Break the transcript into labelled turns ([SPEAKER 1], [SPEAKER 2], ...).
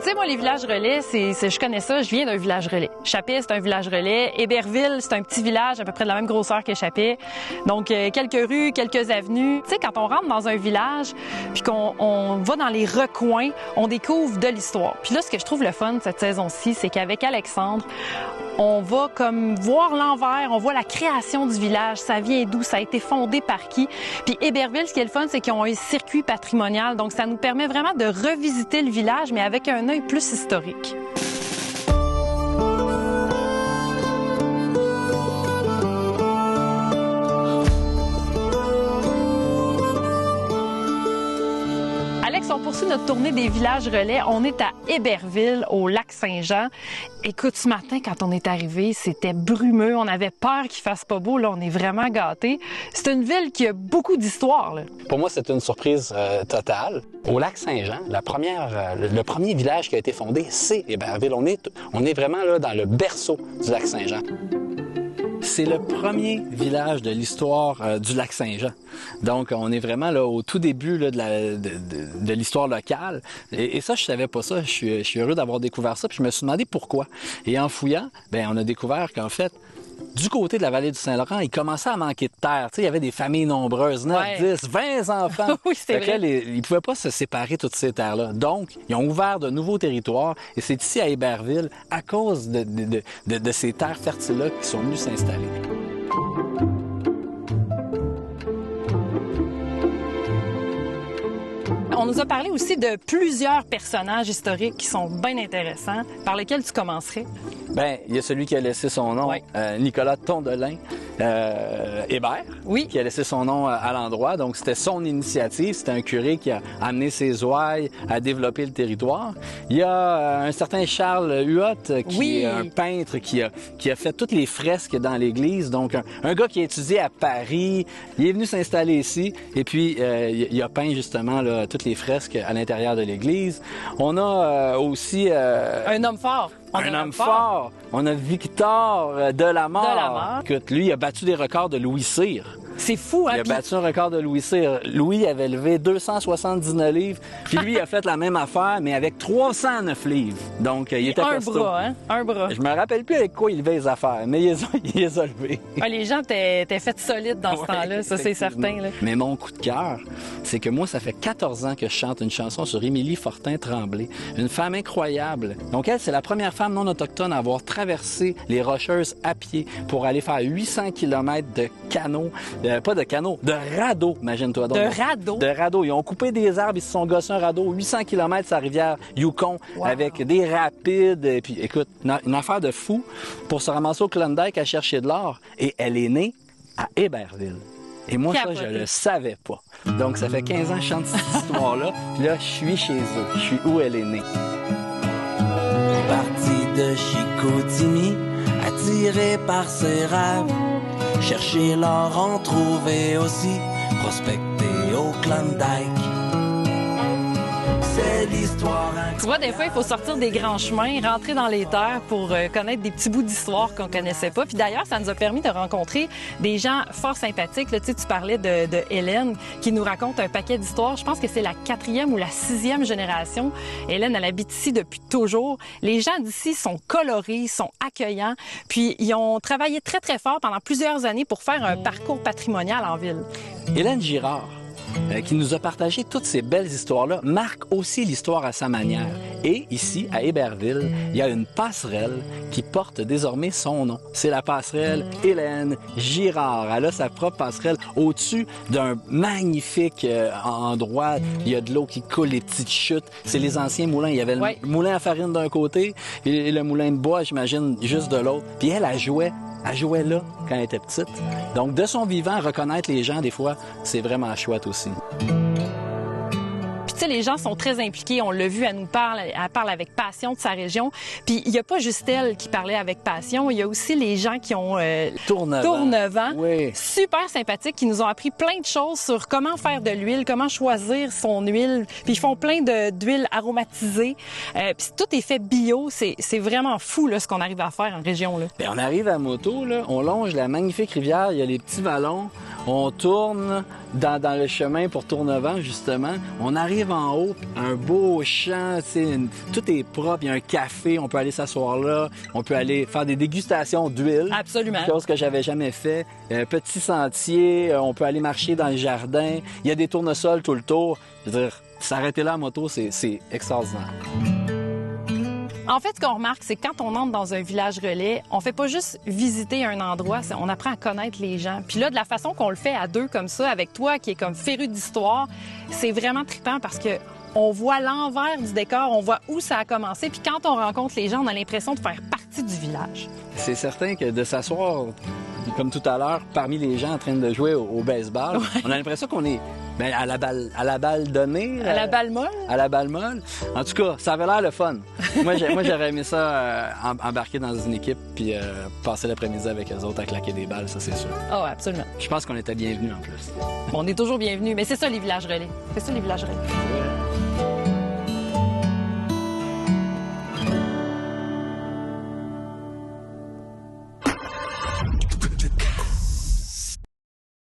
[SPEAKER 1] Tu sais, moi, les villages relais, je connais ça, je viens d'un village relais. Chapais, c'est un village relais. Héberville, c'est un petit village à peu près de la même grosseur que Chapais. Donc, quelques rues, quelques avenues. Tu sais, quand on rentre dans un village, puis qu'on va dans les recoins, on découvre de l'histoire. Puis là, ce que je trouve le fun de cette saison-ci, c'est qu'avec Alexandre, on va comme voir l'envers, on voit la création du village, ça vient d'où, ça a été fondé par qui. Puis Héberville, ce qui est le fun, c'est qu'ils ont un circuit patrimonial, donc ça nous permet vraiment de revisiter le village, mais avec un œil plus historique. On poursuit notre tournée des villages relais. On est à Héberville, au lac Saint-Jean. Écoute, ce matin, quand on est arrivé, c'était brumeux. On avait peur qu'il fasse pas beau. Là, on est vraiment gâtés. C'est une ville qui a beaucoup d'histoire, là.
[SPEAKER 2] Pour moi, c'est une surprise totale. Au lac Saint-Jean, le premier village qui a été fondé, c'est Héberville. On est vraiment là dans le berceau du lac Saint-Jean. C'est le premier village de l'histoire du lac Saint-Jean. Donc, on est vraiment là au tout début là, de l'histoire locale. Et ça, je savais pas ça. Je suis heureux d'avoir découvert ça. Puis je me suis demandé pourquoi. Et en fouillant, on a découvert qu'en fait, du côté de la vallée du Saint-Laurent, il commençait à manquer de terre. Tu sais, il y avait des familles nombreuses, 9, 10, 20 enfants.
[SPEAKER 1] Oui, c'est vrai.
[SPEAKER 2] Ils ne pouvaient pas se séparer toutes ces terres-là. Donc, ils ont ouvert de nouveaux territoires. Et c'est ici, à Héberville, à cause de ces terres fertiles-là qui sont venues s'installer.
[SPEAKER 1] On nous a parlé aussi de plusieurs personnages historiques qui sont bien intéressants. Par lesquels tu commencerais?
[SPEAKER 2] Bien, il y a celui qui a laissé son nom, Nicolas Tondelin, Hébert, qui a laissé son nom à l'endroit. Donc, c'était son initiative. C'était un curé qui a amené ses ouailles à développer le territoire. Il y a un certain Charles Huot, qui est un peintre qui a fait toutes les fresques dans l'église. Donc, un gars qui a étudié à Paris. Il est venu s'installer ici. Et puis, il a peint justement là, toutes les fresques à l'intérieur de l'église. On a aussi...
[SPEAKER 1] un homme fort.
[SPEAKER 2] Un homme fort. On a Victor Delamare. Écoute, lui, il a battu des records de Louis Cyr.
[SPEAKER 1] C'est fou, hein?
[SPEAKER 2] Il a battu un record de Louis Cyr. Louis avait levé 279 livres, puis lui, il a fait la même affaire, mais avec 309 livres. Donc, il était costaud.
[SPEAKER 1] Un bras, hein? Un bras.
[SPEAKER 2] Je me rappelle plus avec quoi il levait les affaires, mais il les a levés.
[SPEAKER 1] Les gens étaient faits solides dans ce temps-là, ça, c'est certain. Là.
[SPEAKER 2] Mais mon coup de cœur, c'est que moi, ça fait 14 ans que je chante une chanson sur Émilie Fortin-Tremblay, une femme incroyable. Donc, elle, c'est la première femme non autochtone à avoir traversé les Rocheuses à pied pour aller faire 800 km de canot. Pas de canot, de radeau, imagine-toi donc.
[SPEAKER 1] De radeau?
[SPEAKER 2] De radeau. Ils ont coupé des arbres, ils se sont gossés un radeau, 800 km sur la rivière Yukon, avec des rapides. Et puis, écoute, une affaire de fou pour se ramasser au Klondike à chercher de l'or. Et elle est née à Héberville. Et moi, ça, je le savais pas. Donc, ça fait 15 ans que je chante cette histoire-là. Puis là, je suis chez eux. Je suis où elle est née.
[SPEAKER 3] Parti de Chicoutimi, attiré par ses rêves. Chercher l'or, en trouver aussi, prospecter au Klondike. C'est l'histoire.
[SPEAKER 1] Tu vois, des fois, il faut sortir des grands chemins, rentrer dans les terres pour connaître des petits bouts d'histoire qu'on connaissait pas. Puis d'ailleurs, ça nous a permis de rencontrer des gens fort sympathiques. Là, tu sais, tu parlais de Hélène qui nous raconte un paquet d'histoires. Je pense que c'est la 4e ou la 6e génération. Hélène, elle habite ici depuis toujours. Les gens d'ici sont colorés, sont accueillants. Puis ils ont travaillé très, très fort pendant plusieurs années pour faire un parcours patrimonial en ville.
[SPEAKER 2] Hélène Girard, qui nous a partagé toutes ces belles histoires-là, marque aussi l'histoire à sa manière. Et ici, à Héberville, il y a une passerelle qui porte désormais son nom. C'est la passerelle Hélène Girard. Elle a sa propre passerelle au-dessus d'un magnifique endroit. Il y a de l'eau qui coule, les petites chutes. C'est les anciens moulins. Il y avait le moulin à farine d'un côté et le moulin de bois, j'imagine, juste de l'autre. Puis elle jouait là quand elle était petite. Donc, de son vivant, reconnaître les gens, des fois, c'est vraiment chouette aussi.
[SPEAKER 1] Puis, tu sais, les gens sont très impliqués. On l'a vu, elle parle avec passion de sa région. Puis, il n'y a pas juste elle qui parlait avec passion. Il y a aussi les gens qui ont Tournevent.
[SPEAKER 2] Oui.
[SPEAKER 1] Super sympathiques, qui nous ont appris plein de choses sur comment faire de l'huile, comment choisir son huile. Puis, ils font plein d'huiles aromatisées. Puis, tout est fait bio. C'est vraiment fou, là, ce qu'on arrive à faire en région, là.
[SPEAKER 2] Bien, on arrive à moto, là. On longe la magnifique rivière. Il y a les petits vallons. On tourne dans le chemin pour Tournevent, justement. On arrive en haut, un beau champ, tout est propre, il y a un café, on peut aller s'asseoir là, on peut aller faire des dégustations d'huile.
[SPEAKER 1] Absolument.
[SPEAKER 2] Chose que j'avais jamais fait. Petit sentier, on peut aller marcher dans le jardin. Il y a des tournesols tout le tour. Je veux dire, s'arrêter là en moto, c'est extraordinaire.
[SPEAKER 1] En fait, ce qu'on remarque, c'est que quand on entre dans un village relais, on fait pas juste visiter un endroit, on apprend à connaître les gens. Puis là, de la façon qu'on le fait à deux comme ça, avec toi qui est comme féru d'histoire, c'est vraiment trippant parce que on voit l'envers du décor, on voit où ça a commencé. Puis quand on rencontre les gens, on a l'impression de faire partie du village.
[SPEAKER 2] C'est certain que de s'asseoir, comme tout à l'heure, parmi les gens en train de jouer au baseball, on a l'impression qu'on est à la balle donnée.
[SPEAKER 1] À la balle molle? À
[SPEAKER 2] la balle molle. En tout cas, ça avait l'air le fun. Moi, j'aurais aimé ça embarquer dans une équipe puis passer l'après-midi avec eux autres à claquer des balles, ça c'est sûr.
[SPEAKER 1] Oh, absolument.
[SPEAKER 2] Je pense qu'on était bienvenus en plus.
[SPEAKER 1] On est toujours bienvenus, mais c'est ça les villages relais. C'est ça les villages relais.